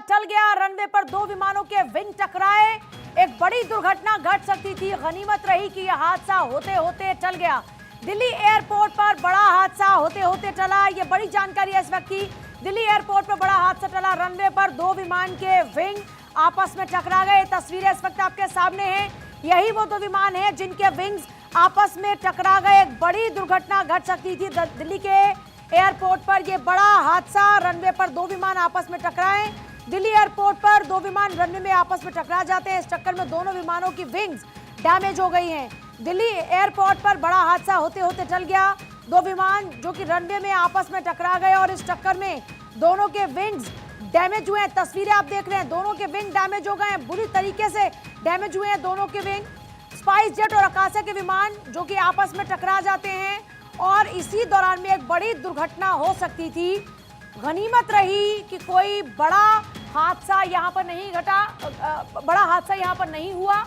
टल गया। रनवे पर दो विमानों के विंग टकराए। एक बड़ी दुर्घटना घट सकती थी। गनीमत रही कि यह हादसा होते होते टल गया। दिल्ली एयरपोर्ट पर बड़ा हादसा होते होते टला। ये बड़ी जानकारी है इस वक्त की। दिल्ली एयरपोर्ट पर बड़ा हादसा टला। रनवे पर दो विमान के विंग आपस में टकरा गए। तस्वीरें इस वक्त आपके सामने हैं। यही वो दो विमान हैं जिनके विंग्स आपस में टकरा गए। एक बड़ी दुर्घटना घट सकती थी दिल्ली के एयरपोर्ट पर। यह बड़ा हादसा, रनवे पर दो विमान आपस में टकराए। दिल्ली एयरपोर्ट पर दो विमान रनवे में आपस में टकरा जाते हैं। इस टक्कर में दोनों विमानों की विंग्स डैमेज हो गई हैं। दिल्ली एयरपोर्ट पर बड़ा हादसा होते होते टल गया। दो विमान जो कि रनवे में आपस में टकरा गए और इस टक्कर में दोनों के विंग्स डैमेज हुए हैं। तस्वीरें आप देख रहे हैं, दोनों के विंग डैमेज हो गए हैं, बुरी तरीके से डैमेज हुए हैं दोनों के विंग। स्पाइस जेट और आकाशा के विमान जो कि आपस में टकरा जाते हैं और इसी दौरान में एक बड़ी दुर्घटना हो सकती थी। गनीमत रही कि कोई बड़ा हादसा यहां पर नहीं घटा, बड़ा हादसा यहां पर नहीं हुआ।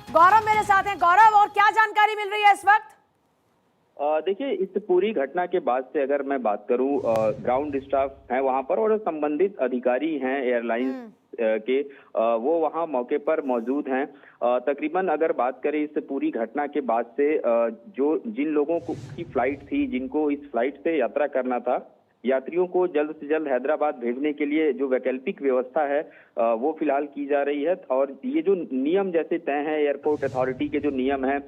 गौरव मेरे साथ हैं। गौरव, और क्या जानकारी मिल रही है इस वक्त? देखिए, इस पूरी घटना के बाद से अगर मैं बात करूं, ग्राउंड स्टाफ है वहां पर और संबंधित अधिकारी हैं एयरलाइंस के, वो वहां मौके पर मौजूद हैं। तकरीबन अगर बात करें इस पूरी घटना के बाद से, जो जिन लोगों की फ्लाइट थी, जिनको इस फ्लाइट से यात्रा करना था, यात्रियों को जल्द से जल्द हैदराबाद भेजने के लिए जो वैकल्पिक व्यवस्था है वो फिलहाल की जा रही है। और ये जो नियम जैसे तय है, एयरपोर्ट अथॉरिटी के जो नियम है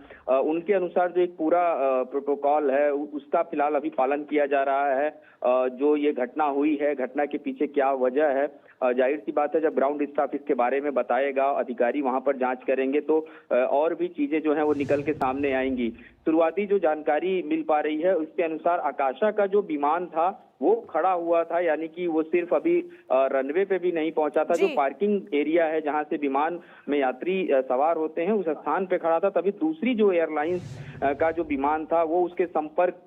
उनके अनुसार जो एक पूरा प्रोटोकॉल है उसका फिलहाल अभी पालन किया जा रहा है। जो ये घटना हुई है, घटना के पीछे क्या वजह है, जाहिर सी बात है जब ग्राउंड स्टाफ इसके बारे में बताएगा, अधिकारी वहां पर जांच करेंगे तो और भी चीजें जो हैं वो निकल के सामने आएंगी। शुरुआती जो जानकारी मिल पा रही है उसके अनुसार आकाशा का जो विमान था वो खड़ा हुआ था, यानी कि वो सिर्फ अभी रनवे पे भी नहीं पहुंचा था। जो पार्किंग एरिया है जहां से विमान में यात्री सवार होते हैं उस स्थान पे खड़ा था। तभी दूसरी जो एयरलाइंस का जो विमान था वो उसके संपर्क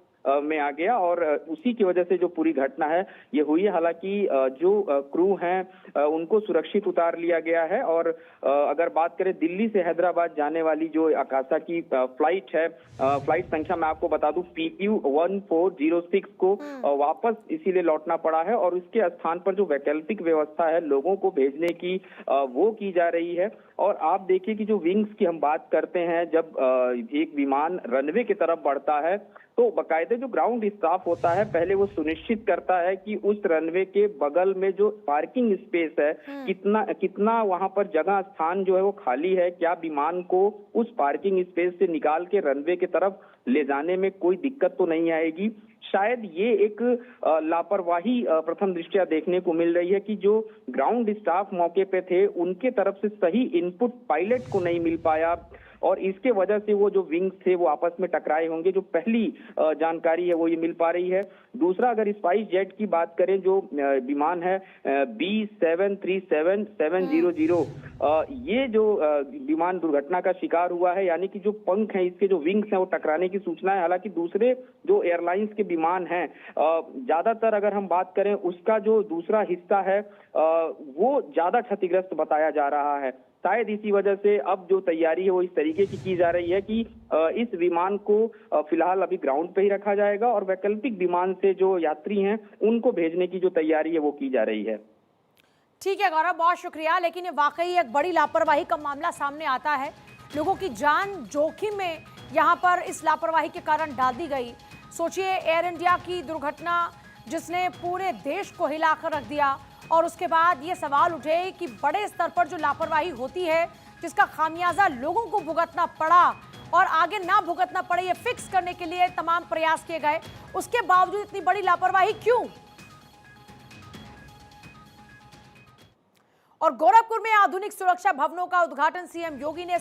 में आ गया और उसी की वजह से जो पूरी घटना है ये हुई है। हालांकि जो क्रू हैं उनको सुरक्षित उतार लिया गया है। और अगर बात करें दिल्ली से हैदराबाद जाने वाली जो आकाशा की फ्लाइट है, फ्लाइट संख्या मैं आपको बता दूं PQ 1406 को वापस इसीलिए लौटना पड़ा है और उसके स्थान पर जो वैकल्पिक व्यवस्था है लोगों को भेजने की वो की जा रही है। और आप देखिए कि जो विंग्स की हम बात करते हैं, जब एक विमान रनवे की तरफ बढ़ता है तो बाकायदे जो ग्राउंड स्टाफ होता है पहले वो सुनिश्चित करता है कि उस रनवे के बगल में जो पार्किंग स्पेस है कितना वहां पर जगह स्थान जो है वो खाली है, क्या विमान को उस पार्किंग स्पेस से निकाल के रनवे की तरफ ले जाने में कोई दिक्कत तो नहीं आएगी। शायद ये एक लापरवाही प्रथम दृष्टया देखने को मिल रही है कि जो ग्राउंड स्टाफ मौके पे थे उनके तरफ से सही इनपुट पायलट को नहीं मिल पाया और इसके वजह से वो जो विंग्स थे वो आपस में टकराए होंगे। जो पहली जानकारी है वो ये मिल पा रही है। दूसरा, अगर स्पाइस जेट की बात करें, जो विमान है B737700, ये जो विमान दुर्घटना का शिकार हुआ है, यानी कि जो पंख है इसके जो विंग्स हैं वो टकराने की सूचना है। हालांकि दूसरे जो एयरलाइंस के विमान हैं ज्यादातर अगर हम बात करें उसका जो दूसरा हिस्सा है वो ज्यादा क्षतिग्रस्त बताया जा रहा है। शायद इसी वजह से अब जो तैयारी है वो इस तरीके की जा रही है कि इस विमान को फिलहाल अभी ग्राउंड पे ही रखा जाएगा और वैकल्पिक विमान से जो यात्री हैं उनको भेजने की जो तैयारी है वो की जा रही है। ठीक है गौरव, बहुत शुक्रिया। लेकिन ये वाकई एक बड़ी लापरवाही का मामला सामने आता है। लोगों की जान जोखिम में यहाँ पर इस लापरवाही के कारण डाल दी गई। सोचिए, एयर इंडिया की दुर्घटना जिसने पूरे देश को हिलाकर रख दिया और उसके बाद ये सवाल उठे कि बड़े स्तर पर जो लापरवाही होती है जिसका खामियाजा लोगों को भुगतना पड़ा और आगे ना भुगतना पड़े, ये फिक्स करने के लिए तमाम प्रयास किए गए, उसके बावजूद इतनी बड़ी लापरवाही क्यों? और गोरखपुर में आधुनिक सुरक्षा भवनों का उद्घाटन CM योगी ने